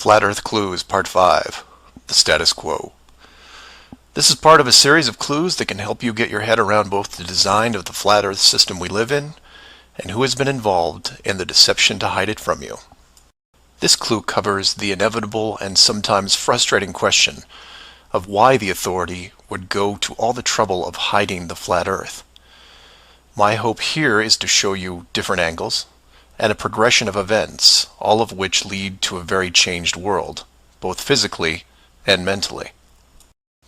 Flat Earth Clues Part 5, The Status Quo. This is part of a series of clues that can help you get your head around both the design of the flat Earth system we live in and who has been involved in the deception to hide it from you. This clue covers the inevitable and sometimes frustrating question of why the authority would go to all the trouble of hiding the flat Earth. My hope here is to show you different angles and a progression of events, all of which lead to a very changed world, both physically and mentally.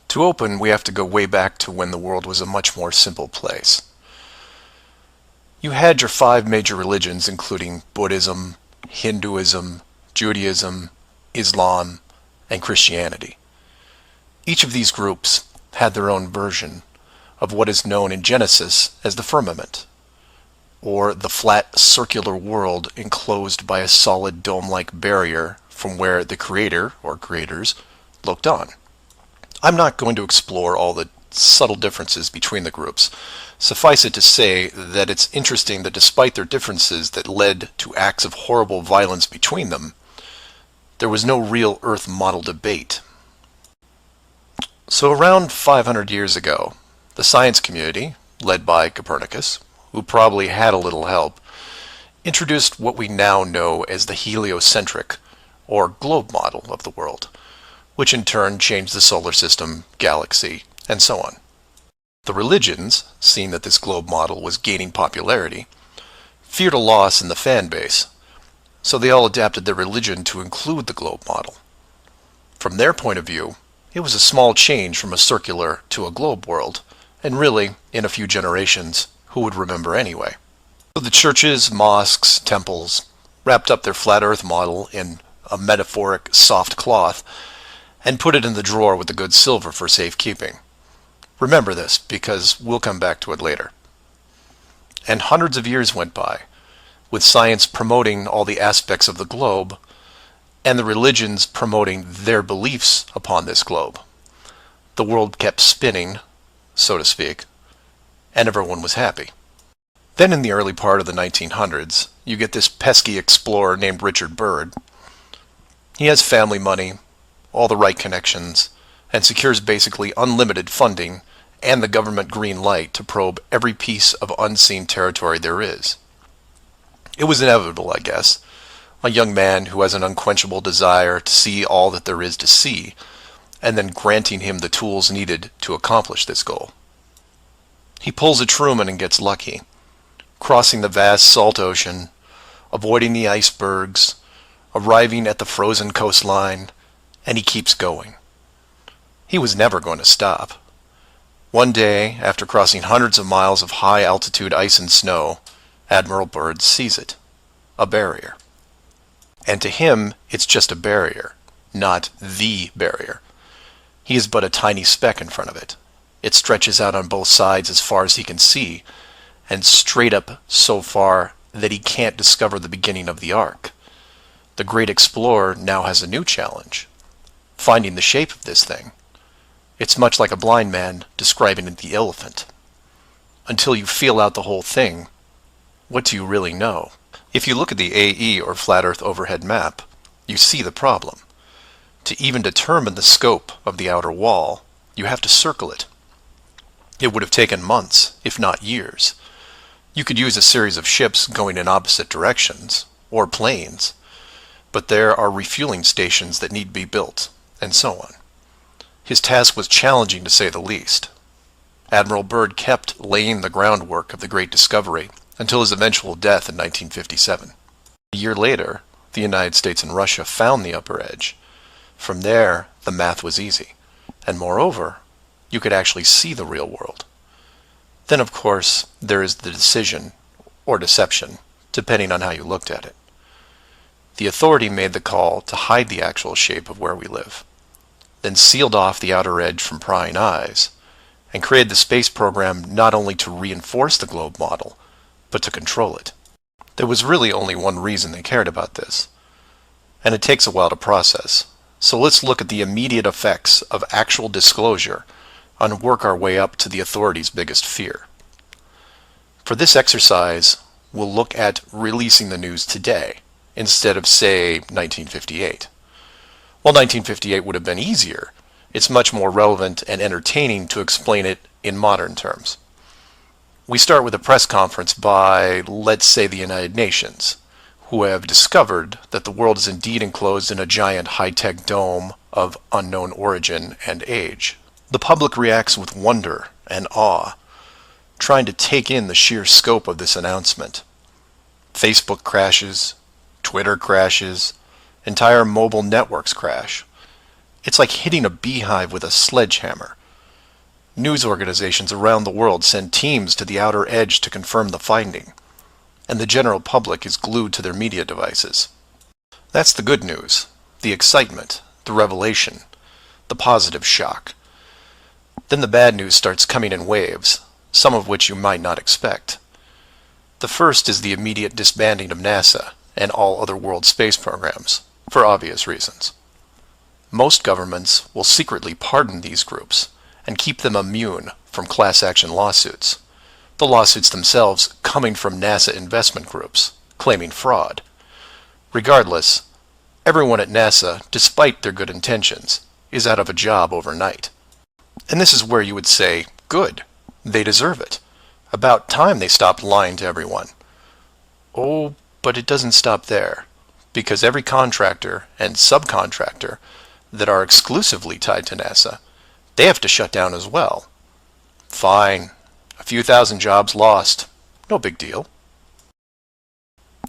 To open, we have to go way back to when the world was a much more simple place. You had your 5 major religions, including Buddhism, Hinduism, Judaism, Islam, and Christianity. Each of these groups had their own version of what is known in Genesis as the firmament, or the flat circular world enclosed by a solid dome-like barrier from where the creator, or creators, looked on. I'm not going to explore all the subtle differences between the groups. Suffice it to say that it's interesting that despite their differences that led to acts of horrible violence between them, there was no real Earth model debate. So around 500 years ago, the science community, led by Copernicus, who probably had a little help, introduced what we now know as the heliocentric, or globe model of the world, which in turn changed the solar system, galaxy, and so on. The religions, seeing that this globe model was gaining popularity, feared a loss in the fan base, so they all adapted their religion to include the globe model. From their point of view, it was a small change from a circular to a globe world, and really, in a few generations, who would remember anyway? So the churches, mosques, temples wrapped up their flat Earth model in a metaphoric soft cloth and put it in the drawer with the good silver for safekeeping. Remember this, because we'll come back to it later. And hundreds of years went by, with science promoting all the aspects of the globe, and the religions promoting their beliefs upon this globe. The world kept spinning, so to speak, and everyone was happy. Then in the early part of the 1900s, you get this pesky explorer named Richard Byrd. He has family money, all the right connections, and secures basically unlimited funding and the government green light to probe every piece of unseen territory there is. It was inevitable, I guess. A young man who has an unquenchable desire to see all that there is to see, and then granting him the tools needed to accomplish this goal. He pulls a Truman and gets lucky, crossing the vast salt ocean, avoiding the icebergs, arriving at the frozen coastline, and he keeps going. He was never going to stop. One day, after crossing hundreds of miles of high-altitude ice and snow, Admiral Byrd sees it, a barrier. And to him, it's just a barrier, not the barrier. He is but a tiny speck in front of it. It stretches out on both sides as far as he can see, and straight up so far that he can't discover the beginning of the arc. The great explorer now has a new challenge, finding the shape of this thing. It's much like a blind man describing the elephant. Until you feel out the whole thing, what do you really know? If you look at the AE, or Flat Earth Overhead Map, you see the problem. To even determine the scope of the outer wall, you have to circle it. It would have taken months, if not years. You could use a series of ships going in opposite directions, or planes, but there are refueling stations that need to be built, and so on. His task was challenging to say the least. Admiral Byrd kept laying the groundwork of the great discovery until his eventual death in 1957. A year later, the United States and Russia found the upper edge. From there, the math was easy, and moreover, you could actually see the real world. Then, of course, there is the decision, or deception, depending on how you looked at it. The authority made the call to hide the actual shape of where we live, then sealed off the outer edge from prying eyes, and created the space program not only to reinforce the globe model, but to control it. There was really only one reason they cared about this, and it takes a while to process. So let's look at the immediate effects of actual disclosure and work our way up to the authorities' biggest fear. For this exercise, we'll look at releasing the news today, instead of, say, 1958. While 1958 would have been easier, it's much more relevant and entertaining to explain it in modern terms. We start with a press conference by, let's say, the United Nations, who have discovered that the world is indeed enclosed in a giant high-tech dome of unknown origin and age. The public reacts with wonder and awe, trying to take in the sheer scope of this announcement. Facebook crashes, Twitter crashes, entire mobile networks crash. It's like hitting a beehive with a sledgehammer. News organizations around the world send teams to the outer edge to confirm the finding, and the general public is glued to their media devices. That's the good news, the excitement, the revelation, the positive shock. Then the bad news starts coming in waves, some of which you might not expect. The first is the immediate disbanding of NASA and all other world space programs, for obvious reasons. Most governments will secretly pardon these groups and keep them immune from class action lawsuits, the lawsuits themselves coming from NASA investment groups, claiming fraud. Regardless, everyone at NASA, despite their good intentions, is out of a job overnight. And this is where you would say, good, they deserve it. About time they stopped lying to everyone. Oh, but it doesn't stop there, because every contractor and subcontractor that are exclusively tied to NASA, they have to shut down as well. Fine, a few thousand jobs lost, no big deal.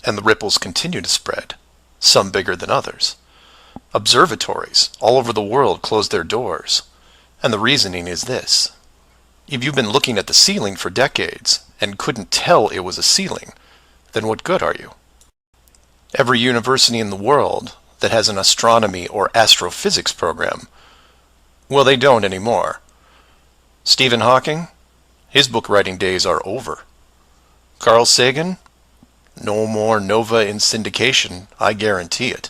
And the ripples continue to spread, some bigger than others. Observatories all over the world closed their doors, and the reasoning is this. If you've been looking at the ceiling for decades and couldn't tell it was a ceiling, then what good are you? Every university in the world that has an astronomy or astrophysics program, well, they don't anymore. Stephen Hawking, his book writing days are over. Carl Sagan, no more nova in syndication, I guarantee it.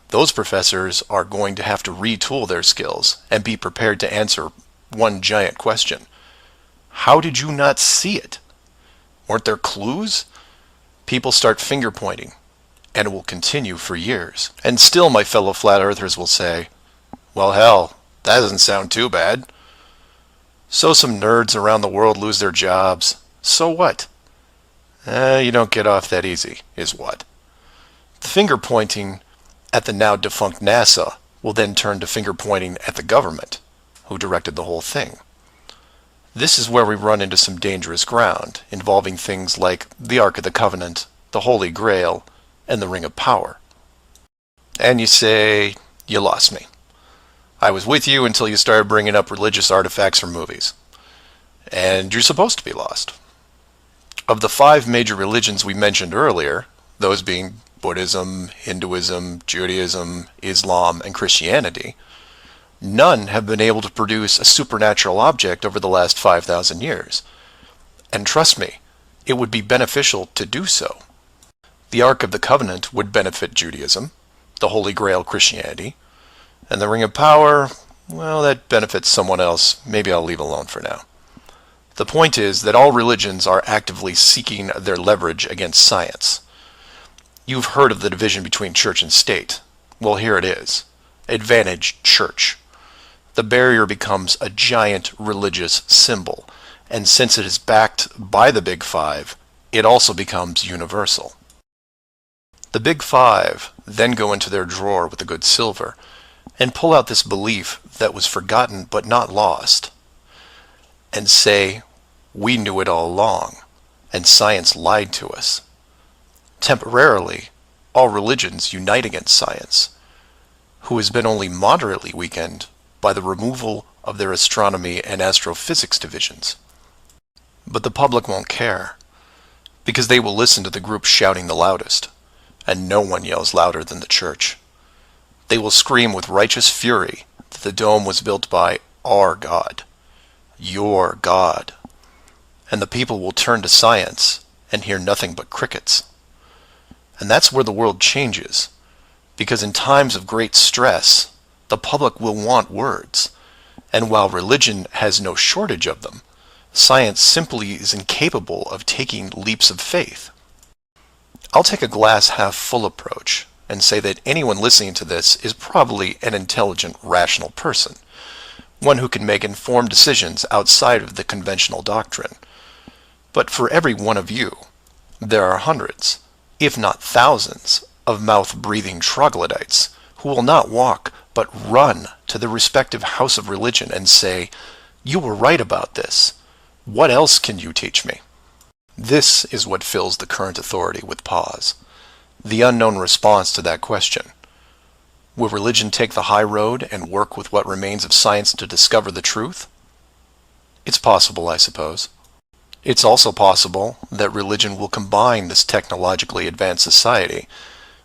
Those professors are going to have to retool their skills and be prepared to answer one giant question. How did you not see it? Weren't there clues? People start finger pointing, and it will continue for years. And still my fellow flat earthers will say, well, hell, that doesn't sound too bad. So some nerds around the world lose their jobs. So what? You don't get off that easy, is what. The finger pointing at the now defunct NASA will then turn to finger pointing at the government, who directed the whole thing. This is where we run into some dangerous ground, involving things like the Ark of the Covenant, the Holy Grail, and the Ring of Power. And you say, you lost me. I was with you until you started bringing up religious artifacts from movies. And you're supposed to be lost. Of the 5 major religions we mentioned earlier, those being Buddhism, Hinduism, Judaism, Islam, and Christianity, none have been able to produce a supernatural object over the last 5,000 years. And trust me, it would be beneficial to do so. The Ark of the Covenant would benefit Judaism, the Holy Grail Christianity, and the Ring of Power, well, that benefits someone else. Maybe I'll leave alone for now. The point is that all religions are actively seeking their leverage against science. You've heard of the division between church and state. Well, here it is. Advantage church. The barrier becomes a giant religious symbol, and since it is backed by the Big Five, it also becomes universal. The Big Five then go into their drawer with the good silver and pull out this belief that was forgotten but not lost, and say, we knew it all along, and science lied to us. Temporarily, all religions unite against science, who has been only moderately weakened by the removal of their astronomy and astrophysics divisions. But the public won't care, because they will listen to the group shouting the loudest, and no one yells louder than the church. They will scream with righteous fury that the dome was built by our God, your God, and the people will turn to science and hear nothing but crickets. And that's where the world changes, because in times of great stress, the public will want words, and while religion has no shortage of them, science simply is incapable of taking leaps of faith. I'll take a glass half full approach and say that anyone listening to this is probably an intelligent, rational person, one who can make informed decisions outside of the conventional doctrine. But for every one of you, there are hundreds, if not thousands, of mouth-breathing troglodytes who will not walk but run to the respective house of religion and say, "You were right about this. What else can you teach me?" This is what fills the current authority with pause. The unknown response to that question. Will religion take the high road and work with what remains of science to discover the truth? It's possible, I suppose. It's also possible that religion will combine this technologically advanced society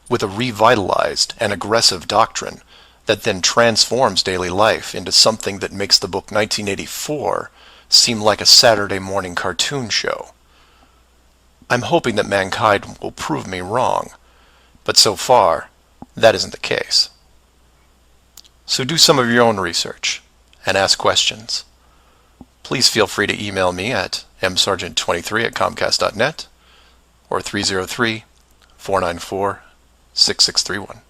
with a revitalized and aggressive doctrine that then transforms daily life into something that makes the book 1984 seem like a Saturday morning cartoon show. I'm hoping that mankind will prove me wrong, but so far, that isn't the case. So do some of your own research and ask questions. Please feel free to email me at msargent23@comcast.net or 303-494-6631.